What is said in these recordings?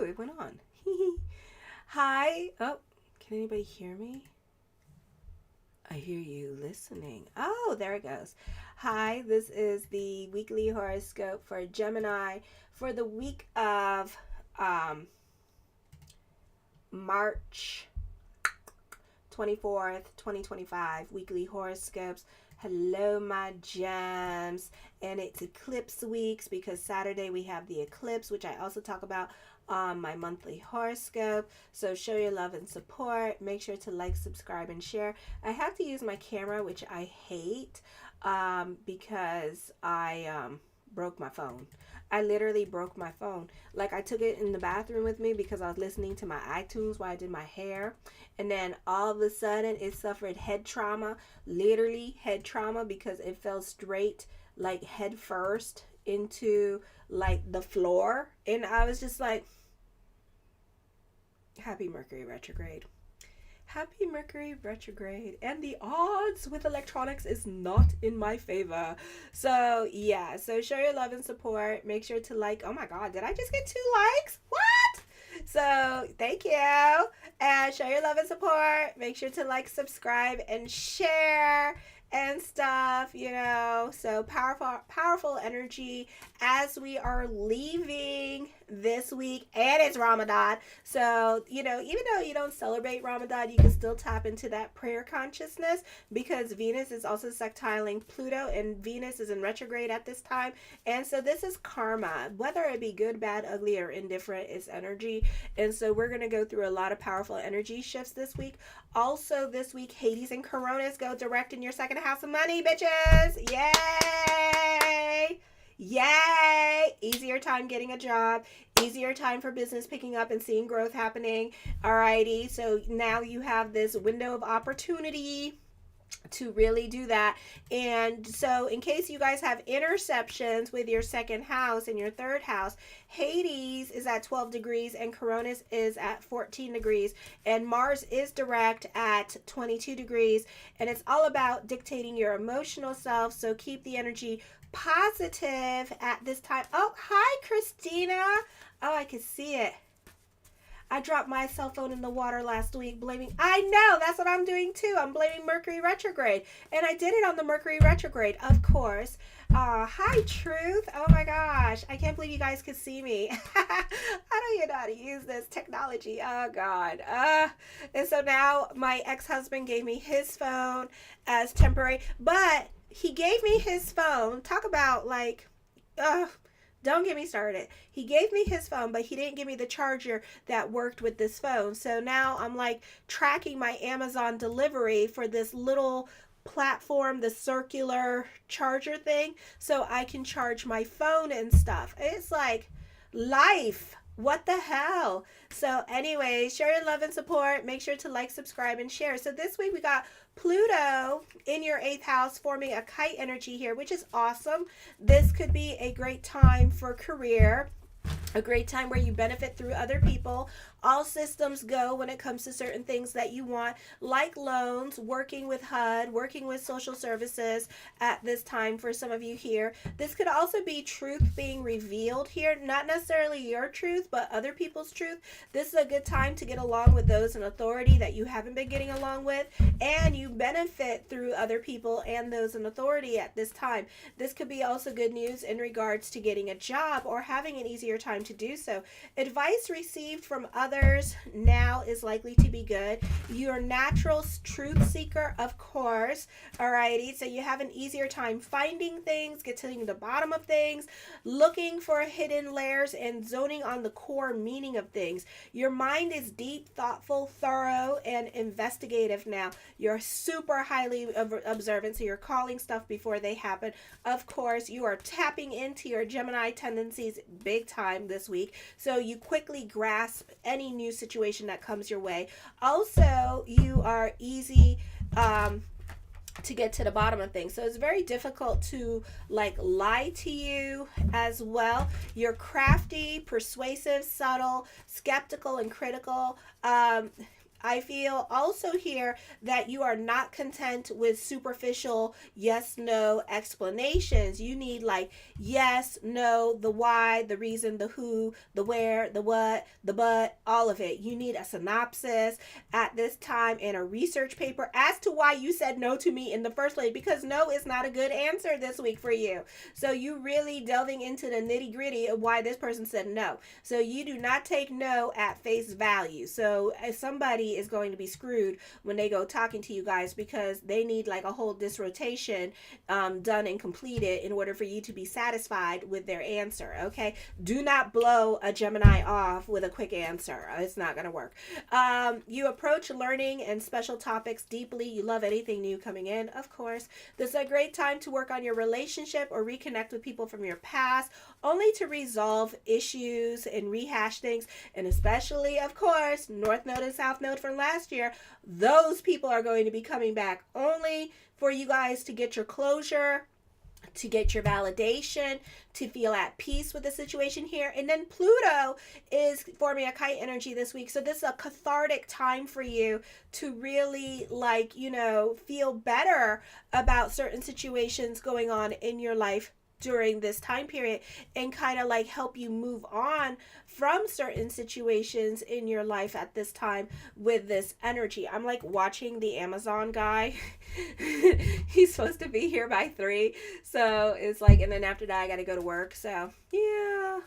it went on. Hi. Oh, can anybody hear me? I hear you listening. Oh, there it goes. Hi, this is the weekly horoscope for Gemini for the week of um, March 24th, 2025. Weekly horoscopes. Hello, my gems. And it's eclipse weeks because Saturday we have the eclipse, which I also talk about on my monthly horoscope. So show your love and support. Make sure to like, subscribe, and share. I have to use my camera, which I hate because I broke my phone. I literally broke my phone. Like, I took it in the bathroom with me because I was listening to my iTunes while I did my hair. And then all of a sudden it suffered head trauma, literally head trauma, because it fell straight, like head first into like the floor. And I was just like, happy Mercury retrograde. Happy Mercury retrograde. And the odds with electronics is not in my favor. So yeah, so show your love and support. Make sure to like. Oh my god, did I just get 2 likes? What? So thank you. And show your love and support. Make sure to like, subscribe, and share and stuff, so powerful energy as we are leaving this week, and it's Ramadan. So even though you don't celebrate Ramadan, you can still tap into that prayer consciousness, because Venus is also sextiling Pluto, and Venus is in retrograde at this time. And so this is karma, whether it be good, bad, ugly, or indifferent, is energy. And so we're going to go through a lot of powerful energy shifts this week. Also this week, Hades and Coronas go direct in your second house of money, bitches. Yay! Yay! Easier time getting a job, easier time for business picking up and seeing growth happening. Alrighty, so now you have this window of opportunity to really do that. And so in case you guys have interceptions with your second house and your third house, Hades is at 12 degrees and Coronis is at 14 degrees, and Mars is direct at 22 degrees, and it's all about dictating your emotional self. So keep the energy positive at this time. Oh, hi Christina. Oh, I can see it. I dropped my cell phone in the water last week I know, that's what I'm doing too. I'm blaming Mercury retrograde. And I did it on the Mercury retrograde, of course. Hi, Truth. Oh my gosh. I can't believe you guys could see me. I don't even know how to use this technology. Oh God. And so now my ex-husband gave me his phone as temporary, but he gave me his phone. Talk about don't get me started. He gave me his phone, but he didn't give me the charger that worked with this phone. So now I'm like tracking my Amazon delivery for this little platform, the circular charger thing, so I can charge my phone and stuff. It's like life. What the hell? So anyway, share your love and support. Make sure to like, subscribe, and share. So this week we got Pluto in your 8th house forming a kite energy here, which is awesome. This could be a great time for career, a great time where you benefit through other people. All systems go when it comes to certain things that you want, like loans, working with HUD, working with social services at this time for some of you here. This could also be truth being revealed here, not necessarily your truth, but other people's truth. This is a good time to get along with those in authority that you haven't been getting along with, and you benefit through other people and those in authority at this time. This could be also good news in regards to getting a job or having an easier time to do so. Advice received from others now is likely to be good. Your natural truth seeker, of course. Alrighty, so you have an easier time finding things, getting to the bottom of things, looking for hidden layers, and zoning on the core meaning of things. Your mind is deep, thoughtful, thorough, and investigative now. You're super highly observant, so you're calling stuff before they happen. Of course, you are tapping into your Gemini tendencies big time this week, so you quickly grasp any new situation that comes your way. Also, you are easy to get to the bottom of things, so it's very difficult to lie to you as well. You're crafty, persuasive, subtle, skeptical, and critical. I feel also here that you are not content with superficial yes, no explanations. You need like yes, no, the why, the reason, the who, the where, the what, the but, all of it. You need a synopsis at this time and a research paper as to why you said no to me in the first place, because no is not a good answer this week for you. So you really delving into the nitty gritty of why this person said no. So you do not take no at face value. So somebody is going to be screwed when they go talking to you guys, because they need like a whole disrotation done and completed in order for you to be satisfied with their answer. Okay, do not blow a Gemini off with a quick answer. It's not going to work. You approach learning and special topics deeply. You love anything new coming in, of course. This is a great time to work on your relationship or reconnect with people from your past, only to resolve issues and rehash things. And especially, of course, North Node and South Node from last year, those people are going to be coming back only for you guys to get your closure, to get your validation, to feel at peace with the situation here. And then Pluto is forming a kite energy this week. So this is a cathartic time for you to really like, you know, feel better about certain situations going on in your life during this time period, and kind of like help you move on from certain situations in your life at this time with this energy. I'm like watching the Amazon guy. He's supposed to be here by 3, so it's like, and then after that I got to go to work. So yeah,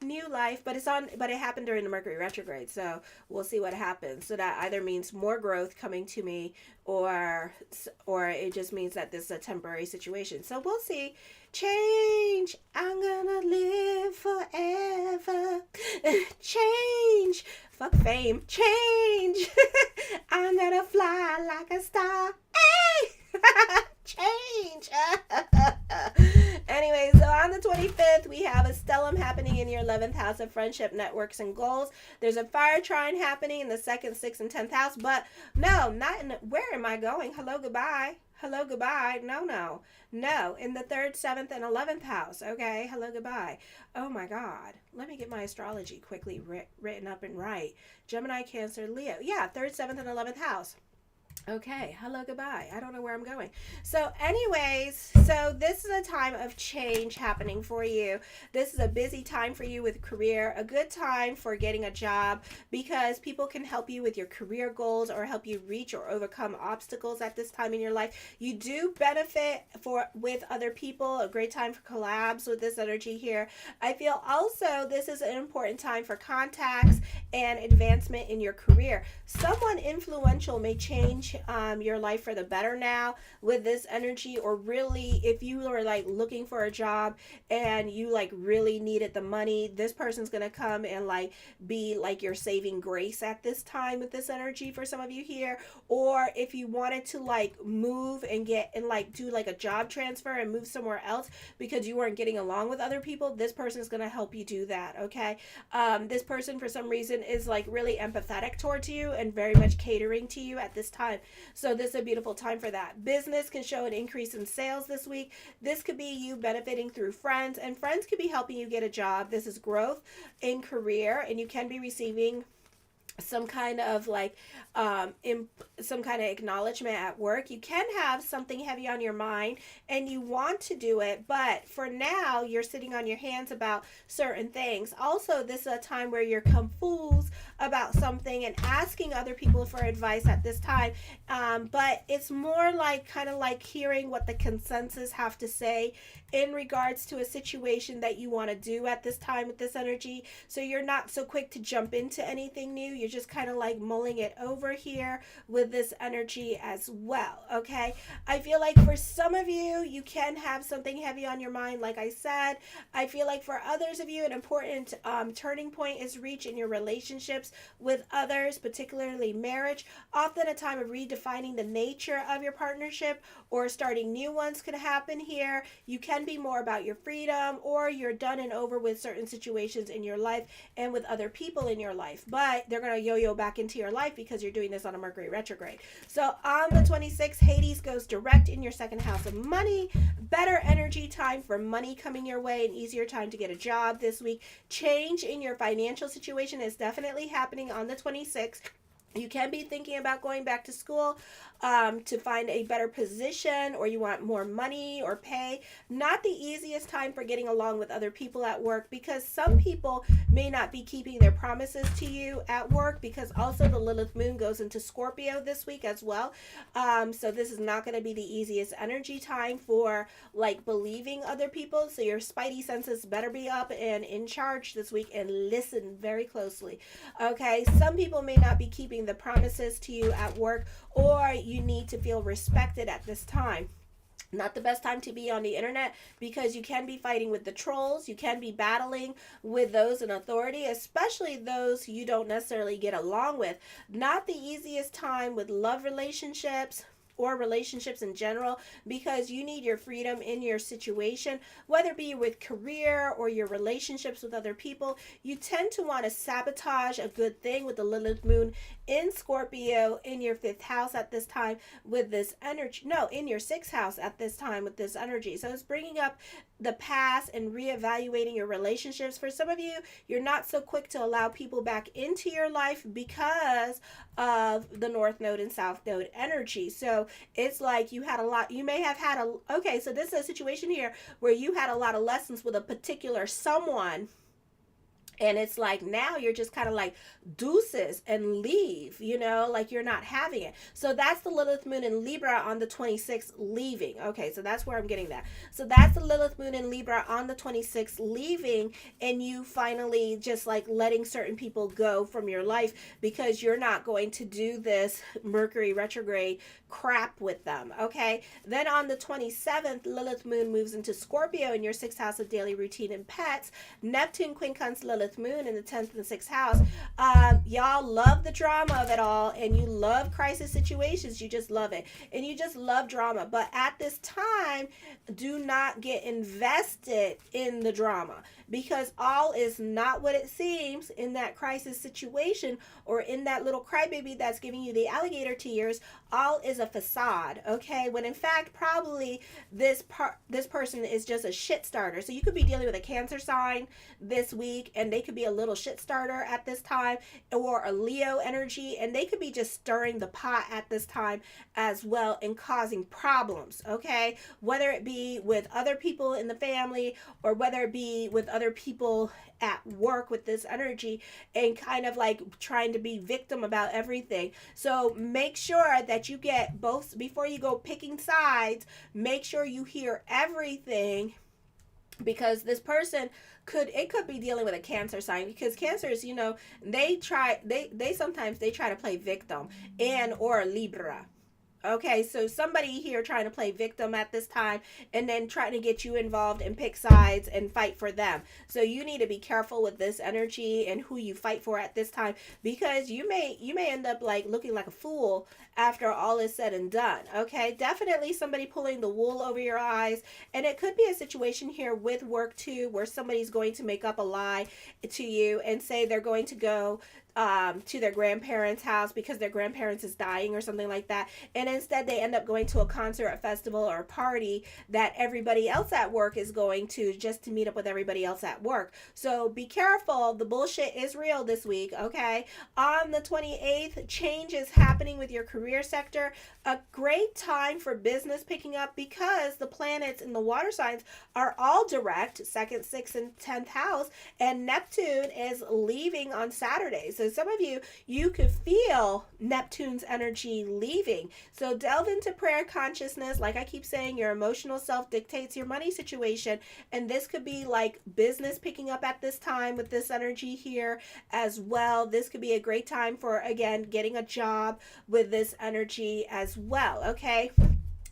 new life, but it happened during the Mercury retrograde, so we'll see what happens. So that either means more growth coming to me, or it just means that this is a temporary situation. So we'll see. Change, I'm gonna live forever. Change, fuck fame. Change, I'm gonna fly like a star. Hey! Change. Anyway, so on the 25th, we have a stellium happening in your 11th house of friendship, networks, and goals. There's a fire trine happening in the 2nd, 6th, and 10th house, but no, not in, where am I going? Hello, goodbye. Hello, goodbye. No. In the 3rd, 7th, and 11th house. Okay, hello, goodbye. Oh my God. Let me get my astrology quickly written up and right. Gemini, Cancer, Leo. Yeah, 3rd, 7th, and 11th house. Okay, hello, goodbye. I don't know where I'm going. So anyways, so this is a time of change happening for you. This is a busy time for you with career, a good time for getting a job, because people can help you with your career goals or help you reach or overcome obstacles at this time in your life. You do benefit with other people, a great time for collabs with this energy here. I feel also this is an important time for contacts and advancement in your career. Someone influential may change your life for the better now with this energy, or really if you are like looking for a job and you like really needed the money, this person's gonna come and like be like your saving grace at this time with this energy for some of you here. Or if you wanted to like move and get and like do like a job transfer and move somewhere else because you weren't getting along with other people, this person is gonna help you do that. Okay, this person for some reason is like really empathetic towards you and very much catering to you at this time. So this is a beautiful time for that. Business can show an increase in sales this week. This could be you benefiting through friends, and friends could be helping you get a job. This is growth in career, and you can be receiving some kind of like some kind of acknowledgement at work. You can have something heavy on your mind and you want to do it, but for now you're sitting on your hands about certain things. Also, this is a time where you're confused about something and asking other people for advice at this time, but it's more like kind of like hearing what the consensus have to say in regards to a situation that you want to do at this time with this energy. So you're not so quick to jump into anything new. You're just kind of like mulling it over here with this energy as well. Okay, I feel like for some of you, you can have something heavy on your mind. Like I said, I feel like for others of you, an important turning point is reached in your relationships with others, particularly marriage. Often a time of redefining the nature of your partnership or starting new ones could happen here. You can be more about your freedom, or you're done and over with certain situations in your life and with other people in your life, but they're going to yo-yo back into your life because you're doing this on a Mercury retrograde. So on the 26th, Hades goes direct in your 2nd house of money. Better energy time for money coming your way, an easier time to get a job this week. Change in your financial situation is definitely happening on the 26th. You can be thinking about going back to school to find a better position, or you want more money or pay. Not the easiest time for getting along with other people at work, because some people may not be keeping their promises to you at work, because also the Lilith moon goes into Scorpio this week as well. So this is not going to be the easiest energy time for like believing other people. So your spidey senses better be up and in charge this week, and listen very closely. Okay, some people may not be keeping the promises to you at work, or you need to feel respected at this time. Not the best time to be on the internet, because you can be fighting with the trolls. You can be battling with those in authority, especially those you don't necessarily get along with. Not the easiest time with love relationships or relationships in general, because you need your freedom in your situation, whether it be with career or your relationships with other people. You tend to want to sabotage a good thing with the Lilith moon in Scorpio in your 5th house at this time with this energy. No, in your 6th house at this time with this energy. So it's bringing up the past and reevaluating your relationships. For some of you, you're not so quick to allow people back into your life because of the North Node and South Node energy. So it's like you had a lot, you may have had okay, so this is a situation here where you had a lot of lessons with a particular someone, and it's like now you're just kind of like deuces and leave, like you're not having it. So that's the Lilith moon in Libra on the 26th leaving. Okay, so that's where I'm getting that. So that's the Lilith moon in Libra on the 26th leaving, and you finally just like letting certain people go from your life because you're not going to do this Mercury retrograde crap with them. Okay, then on the 27th, Lilith moon moves into Scorpio in your 6th house of daily routine and pets. Neptune quincunx Lilith moon in the 10th and 6th house. Y'all love the drama of it all, and you love crisis situations. You just love it, and you just love drama. But at this time, do not get invested in the drama, because all is not what it seems in that crisis situation, or in that little crybaby that's giving you the alligator tears. All is a facade, okay? When in fact, probably this person is just a shit starter. So you could be dealing with a Cancer sign this week, and they could be a little shit starter at this time, or a Leo energy, and they could be just stirring the pot at this time as well and causing problems, okay? Whether it be with other people in the family, or whether it be with other people at work with this energy, and kind of like trying to be victim about everything. So make sure that you get both before you go picking sides. Make sure you hear everything, because this person could be dealing with a Cancer sign, because Cancers, they sometimes try to play victim, and or Libra. Okay, so somebody here trying to play victim at this time, and then trying to get you involved and pick sides and fight for them. So you need to be careful with this energy and who you fight for at this time, because you may end up like looking like a fool after all is said and done. Okay, definitely somebody pulling the wool over your eyes, and it could be a situation here with work too, where somebody's going to make up a lie to you and say they're going to go to their grandparents' house because their grandparents is dying or something like that, and instead they end up going to a concert, a festival, or a party that everybody else at work is going to, just to meet up with everybody else at work. So be careful, the bullshit is real this week. Okay, on the 28th, change is happening with your career sector. A great time for business picking up, because the planets in the water signs are all direct, 2nd, 6th, and 10th house, and Neptune is leaving on Saturday. So some of you could feel Neptune's energy leaving. So delve into prayer consciousness. Like I keep saying, your emotional self dictates your money situation. And this could be like business picking up at this time with this energy here as well. This could be a great time for, again, getting a job with this energy as well. Okay.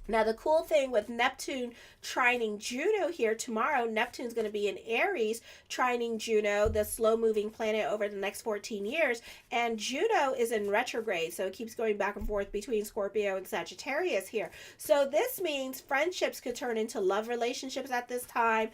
Now, the cool thing with Neptune trining Juno here tomorrow, Neptune's going to be in Aries trining Juno, the slow-moving planet, over the next 14 years. And Juno is in retrograde, so it keeps going back and forth between Scorpio and Sagittarius here. So this means friendships could turn into love relationships at this time.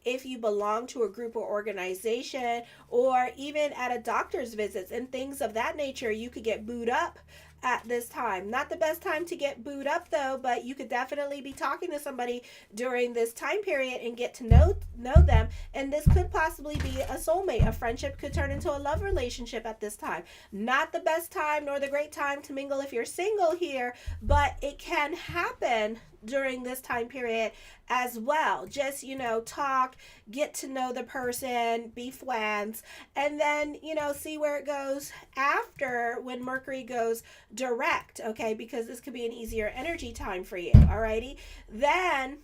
If you belong to a group or organization, or even at a doctor's visits and things of that nature, you could get booed up at this time. Not the best time to get booed up though, but you could definitely be talking to somebody during this time period and get to know them. And this could possibly be a soulmate. A friendship could turn into a love relationship at this time. Not the best time nor the great time to mingle if you're single here, but it can happen during this time period as well. Just, talk, get to know the person, be friends, and then, see where it goes after when Mercury goes direct, okay? Because this could be an easier energy time for you, alrighty? Then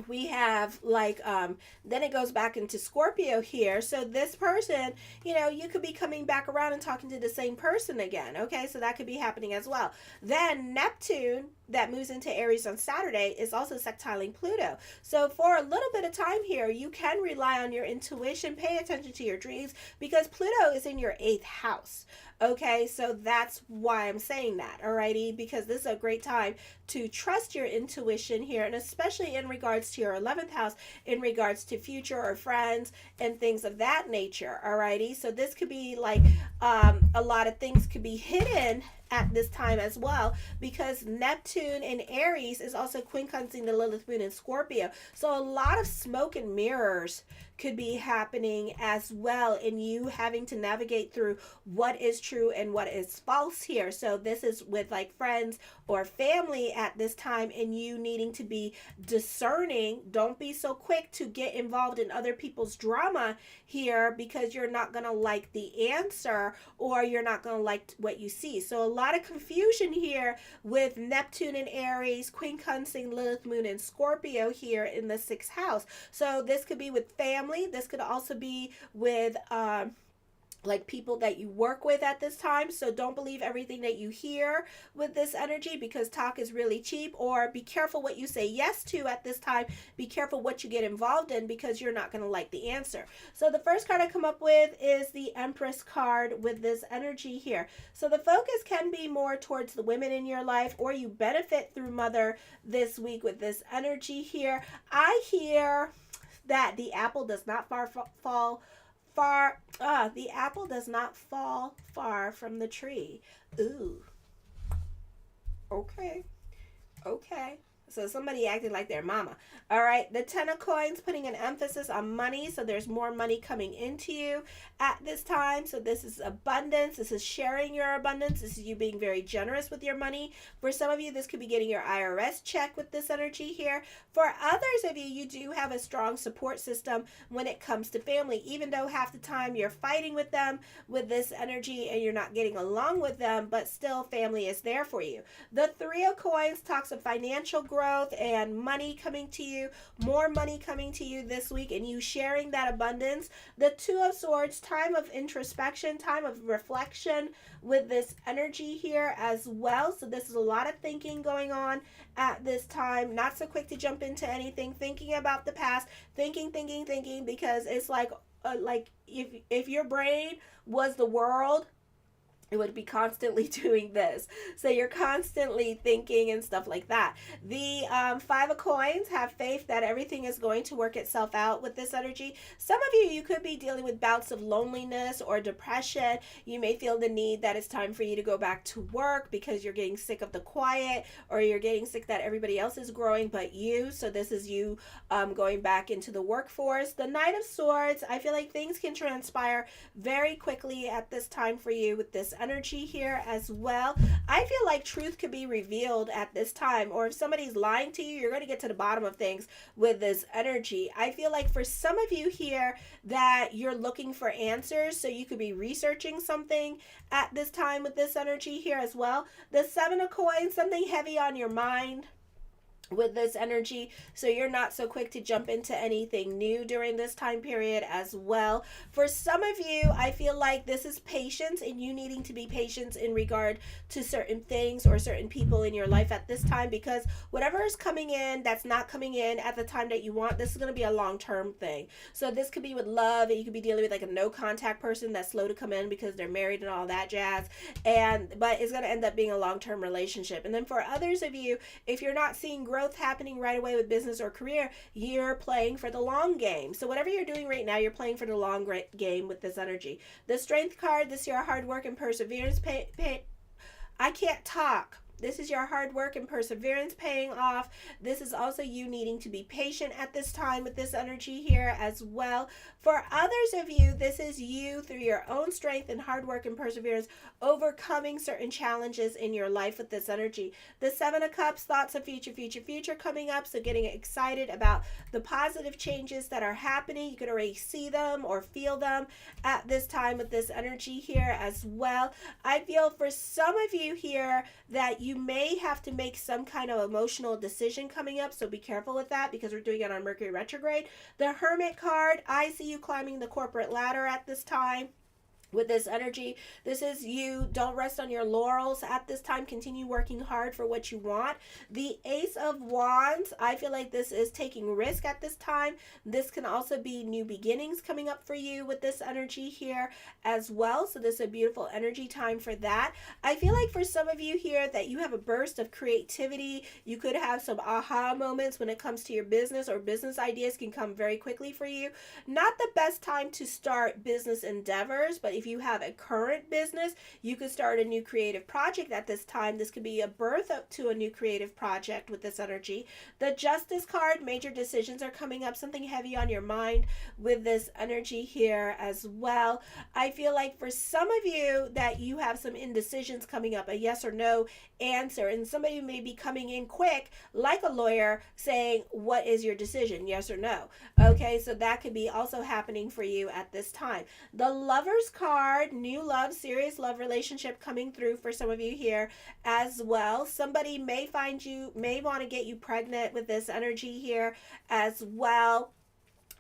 we have then it goes back into Scorpio here. So this person, you could be coming back around and talking to the same person again, okay? So that could be happening as well. Then Neptune, that moves into Aries on Saturday, is also sextiling Pluto. So for a little bit of time here, you can rely on your intuition, pay attention to your dreams, because Pluto is in your 8th house. Okay, so that's why I'm saying that, alrighty? Because this is a great time to trust your intuition here, and especially in regards to your 11th house, in regards to future or friends and things of that nature, alrighty? So this could be like a lot of things could be hidden at this time as well, because Neptune in Aries is also quincunxing the Lilith moon in Scorpio. So a lot of smoke and mirrors could be happening as well, and you having to navigate through what is true and what is false here. So this is with like friends or family at this time, and you needing to be discerning. Don't be so quick to get involved in other people's drama here, because you're not going to like the answer, or you're not going to like what you see. So a lot of confusion here with Neptune in Aries, quincunxing Lilith moon in Scorpio here in the 6th house. So this could be with family. This could also be with like people that you work with at this time. So don't believe everything that you hear with this energy, because talk is really cheap. Or be careful what you say yes to at this time. Be careful what you get involved in, because you're not going to like the answer. So the first card I come up with is the Empress card with this energy here. So the focus can be more towards the women in your life, or you benefit through mother this week with this energy here. I hear that the apple does not the apple does not fall far from the tree. Ooh. Okay. So somebody acting like their mama. All right. The 10 of coins, putting an emphasis on money. So there's more money coming into you at this time. So this is abundance. This is sharing your abundance. This is you being very generous with your money. For some of you, this could be getting your IRS check with this energy here. For others of you, you do have a strong support system when it comes to family, even though half the time you're fighting with them with this energy and you're not getting along with them, but still family is there for you. The 3 of coins talks of financial growth and money coming to you, more money coming to you this week, and you sharing that abundance. The 2 of swords, time of introspection, time of reflection with this energy here as well. So this is a lot of thinking going on at this time. Not so quick to jump into anything, thinking about the past, thinking, because it's like if your brain was the world, it would be constantly doing this. So you're constantly thinking and stuff like that. The 5 of coins, have faith that everything is going to work itself out with this energy. Some of you could be dealing with bouts of loneliness or depression. You may feel the need that it's time for you to go back to work because you're getting sick of the quiet, or you're getting sick that everybody else is growing but you. So this is you going back into the workforce. The Knight of Swords, I feel like things can transpire very quickly at this time for you with this energy here as well. I feel like truth could be revealed at this time, or if somebody's lying to you, you're going to get to the bottom of things with this energy. I feel like for some of you here that you're looking for answers, so you could be researching something at this time with this energy here as well. The 7 of coins, something heavy on your mind with this energy, so you're not so quick to jump into anything new during this time period as well. For some of you, I feel like this is patience, and you needing to be patient in regard to certain things or certain people in your life at this time, because whatever is coming in that's not coming in at the time that you want, this is going to be a long-term thing. So this could be with love, and you could be dealing with like a no contact person that's slow to come in because they're married and all that jazz, but it's going to end up being a long-term relationship. And then for others of you, if you're not seeing growth happening right away with business or career, you're playing for the long game. So whatever you're doing right now, you're playing for the long game with this energy. The Strength card, this year, hard work and perseverance I can't talk. This is your hard work and perseverance paying off. This is also you needing to be patient at this time with this energy here as well. For others of you, this is you through your own strength and hard work and perseverance overcoming certain challenges in your life with this energy. The Seven of Cups, thoughts of future coming up. So getting excited about the positive changes that are happening. You can already see them or feel them at this time with this energy here as well. I feel for some of you here that you may have to make some kind of emotional decision coming up. So be careful with that because we're doing it on Mercury retrograde. The Hermit card, I see you climbing the corporate ladder at this time. With this energy, this is you. Don't rest on your laurels at this time. Continue working hard for what you want. The Ace of Wands, I feel like this is taking risk at this time. This can also be new beginnings coming up for you with this energy here as well. So this is a beautiful energy time for that. I feel like for some of you here that you have a burst of creativity. You could have some aha moments when it comes to your business, or business ideas can come very quickly for you. Not the best time to start business endeavors, but if you have a current business, you could start a new creative project at this time. This could be a birth up to a new creative project with this energy. The Justice card, major decisions are coming up, something heavy on your mind with this energy here as well. I feel like for some of you that you have some indecisions coming up, a yes or no answer, and somebody may be coming in quick like a lawyer saying, what is your decision, yes or no? Okay, so that could be also happening for you at this time. The Lovers card, new love, serious love relationship coming through for some of you here as well. Somebody may find you, may want to get you pregnant with this energy here as well.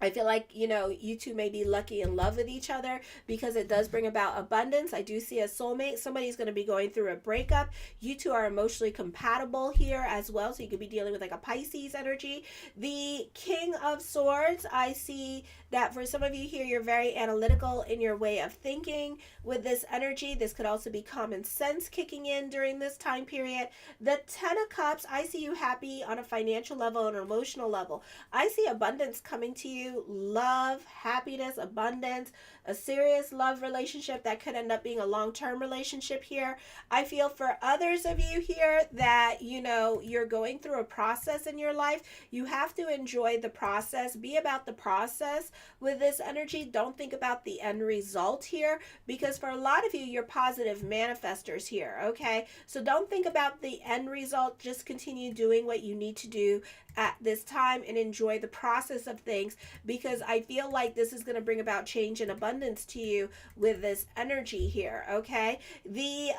I feel like, you two may be lucky in love with each other because it does bring about abundance. I do see a soulmate. Somebody's going to be going through a breakup. You two are emotionally compatible here as well. So you could be dealing with like a Pisces energy. The King of Swords, I see that for some of you here, you're very analytical in your way of thinking with this energy. This could also be common sense kicking in during this time period. The Ten of Cups, I see you happy on a financial level and an emotional level. I see abundance coming to you. Love, happiness, abundance, a serious love relationship that could end up being a long-term relationship here. I feel for others of you here that, you're going through a process in your life. You have to enjoy the process. Be about the process with this energy. Don't think about the end result here, because for a lot of you, you're positive manifestors here, okay? So don't think about the end result. Just continue doing what you need to do at this time and enjoy the process of things, because I feel like this is going to bring about change and abundance to you with this energy here, okay? The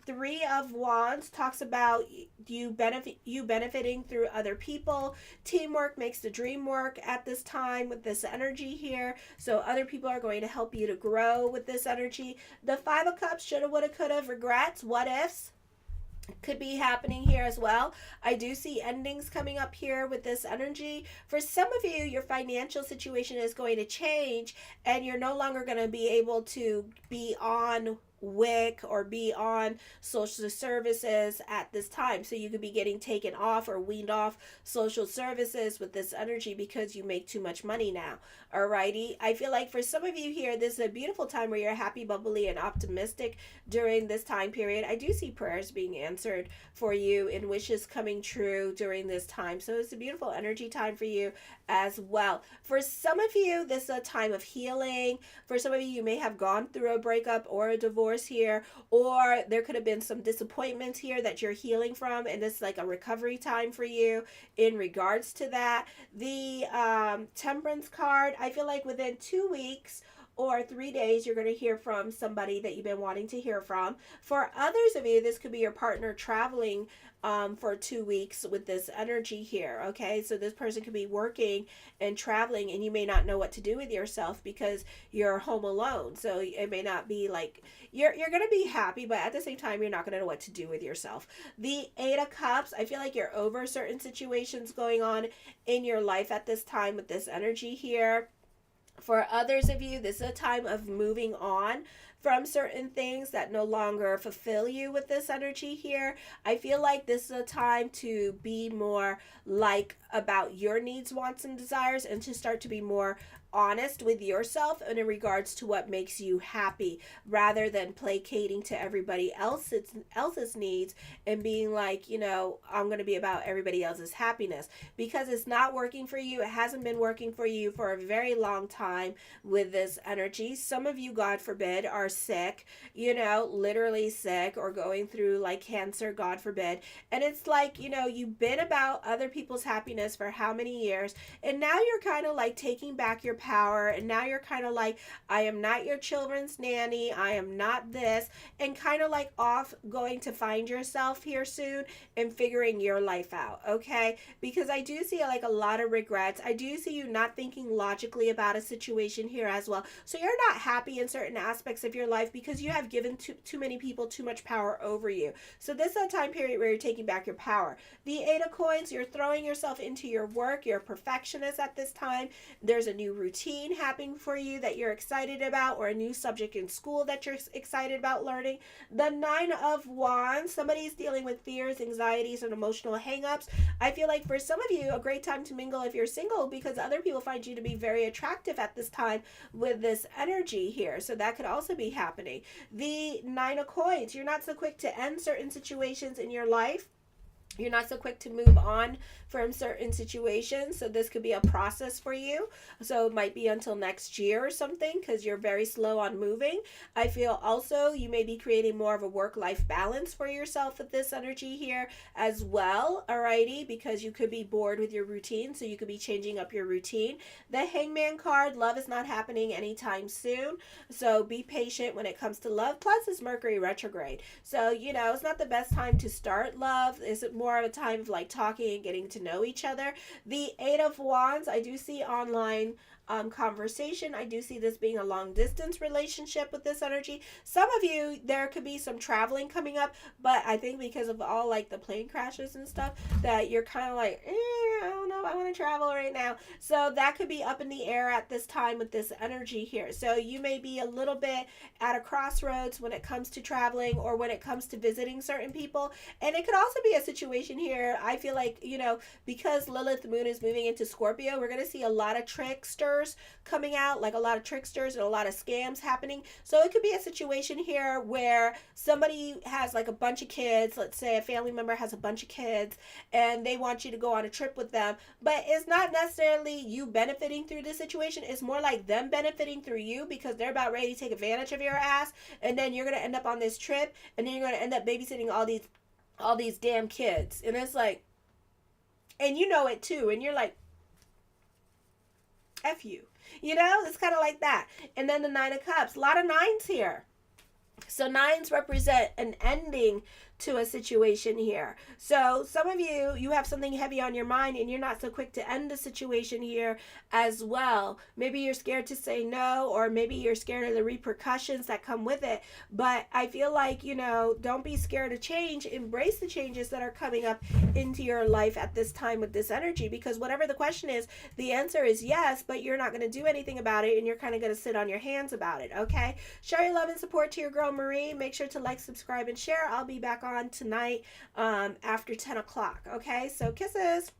Three of Wands talks about you benefiting through other people. Teamwork makes the dream work at this time with this energy here. So other people are going to help you to grow with this energy. The Five of Cups, shoulda, woulda, coulda, regrets, what ifs could be happening here as well. I do see endings coming up here with this energy. For some of you, your financial situation is going to change and you're no longer going to be able to be on WIC or be on social services at this time. So you could be getting taken off or weaned off social services with this energy because you make too much money now. Alrighty. I feel like for some of you here, this is a beautiful time where you're happy, bubbly, and optimistic during this time period. I do see prayers being answered for you and wishes coming true during this time. So it's a beautiful energy time for you as well. For some of you, this is a time of healing. For some of you, you may have gone through a breakup or a divorce here, or there could have been some disappointments here that you're healing from, and this is like a recovery time for you in regards to that. The Temperance card, I feel like within 2 weeks or 3 days, you're going to hear from somebody that you've been wanting to hear from. For others of you, this could be your partner traveling for 2 weeks with this energy here, okay? So this person could be working and traveling, and you may not know what to do with yourself because you're home alone. So it may not be like, you're going to be happy, but at the same time, you're not going to know what to do with yourself. The Eight of Cups, I feel like you're over certain situations going on in your life at this time with this energy here. For others of you, this is a time of moving on from certain things that no longer fulfill you with this energy here. I feel like this is a time to be more like about your needs, wants, and desires, and to start to be more honest with yourself and in regards to what makes you happy, rather than placating to everybody else's needs and being like, I'm going to be about everybody else's happiness, because it's not working for you. It hasn't been working for you for a very long time with this energy. Some of you, God forbid, are sick, literally sick, or going through like cancer, God forbid. And it's like, you've been about other people's happiness for how many years, and now you're kind of like taking back your power, and now you're kind of like, I am not your children's nanny, I am not this, and kind of like off going to find yourself here soon and figuring your life out, okay? Because I do see like a lot of regrets. I do see you not thinking logically about a situation here as well. So you're not happy in certain aspects of your life because you have given too many people too much power over you. So this is a time period where you're taking back your power. The Eight of Coins, you're throwing yourself into your work. You're a perfectionist at this time. There's a new routine happening for you that you're excited about, or a new subject in school that you're excited about learning. The Nine of Wands, somebody's dealing with fears, anxieties, and emotional hangups. I feel like for some of you, a great time to mingle if you're single, because other people find you to be very attractive at this time with this energy here. So that could also be happening. The Nine of Coins, you're not so quick to end certain situations in your life. You're not so quick to move on from certain situations. So this could be a process for you. So it might be until next year or something, because you're very slow on moving. I feel also you may be creating more of a work-life balance for yourself with this energy here as well. Alrighty, because you could be bored with your routine. So you could be changing up your routine. The Hangman card, love is not happening anytime soon. So be patient when it comes to love. Plus it's Mercury retrograde. So, it's not the best time to start love. Is it more of a time of like talking and getting to know each other? The Eight of Wands, I do see online conversation. I do see this being a long distance relationship with this energy. Some of you, there could be some traveling coming up, but I think because of all like the plane crashes and stuff, that you're kind of like, I don't know if I want to travel right now. So that could be up in the air at this time with this energy here. So you may be a little bit at a crossroads when it comes to traveling, or when it comes to visiting certain people. And it could also be a situation here, I feel like, because Lilith Moon is moving into Scorpio, we're going to see a lot of tricksters coming out, like a lot of tricksters and a lot of scams happening. So it could be a situation here where somebody has like a bunch of kids. Let's say a family member has a bunch of kids and they want you to go on a trip with them, but it's not necessarily you benefiting through this situation. It's more like them benefiting through you, because they're about ready to take advantage of your ass, and then you're going to end up on this trip, and then you're going to end up babysitting all these damn kids. And it's like, and you know it too, and you're like, F you. It's kind of like that. And then the Nine of Cups. A lot of nines here. So nines represent an ending to a situation here. So some of you, you have something heavy on your mind and you're not so quick to end the situation here as well. Maybe you're scared to say no, or maybe you're scared of the repercussions that come with it. But I feel like, don't be scared of change. Embrace the changes that are coming up into your life at this time with this energy, because whatever the question is, the answer is yes, but you're not going to do anything about it, and you're kind of going to sit on your hands about it, okay? Show your love and support to your girl Marie. Make sure to like, subscribe, and share. I'll be back on tonight after 10 o'clock, okay? So kisses.